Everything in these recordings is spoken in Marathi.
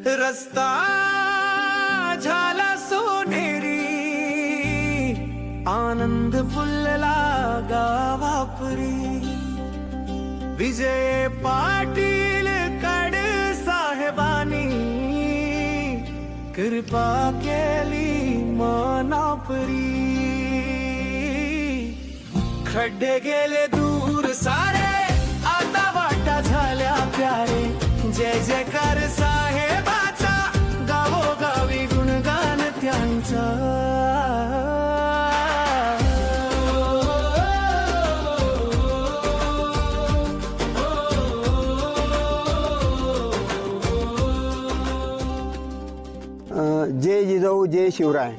रस्ता झाला सोनेरी, आनंद फुलला गावापुरी. विजय पाटील कड साहेबांनी कृपा केली मनापरी. खड्डे गेले दूर सारे, आता वाटा झाल्या प्यारे. जय जयकार साहेबाचा, गावोगावी गुणगान त्यांचा. जय जिजाऊ जय शिवराय.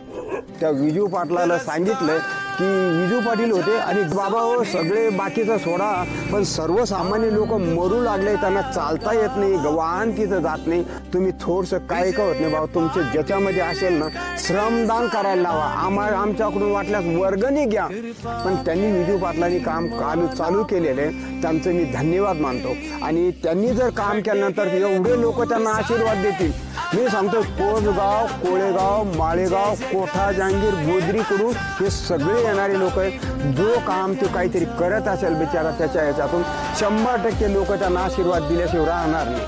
त्या विजू पाटलाला सांगितलं की विजू पाटील होते आणि बाबा हो सगळे बाकीचं सोडा, पण सर्वसामान्य लोक मरू लागले, त्यांना चालता येत नाही, वाहन तिथं जात नाही. तुम्ही थोडंसं काय का होत नाही बाबा, तुमचे ज्याच्यामध्ये असेल ना श्रमदान करायला लावा. आमच्याकडून वाटल्यास वर्गणी घ्या. पण त्यांनी विजू पाटलांनी काम चालू केलेले, त्यांचं मी धन्यवाद मानतो. आणि त्यांनी जर काम केल्यानंतर एवढे लोक त्यांना आशीर्वाद देतील. मी सांगतो कोसगाव, कोळेगाव, माळेगाव, कोठा, जहांगीर, गोदरीकडून हे सगळे येणारे लोक आहेत. जो काम ते काहीतरी करत असेल बिचारा, त्याच्या ह्याच्यातून 100% लोक त्यांना आशीर्वाद दिल्याशिवाय राहणार नाही.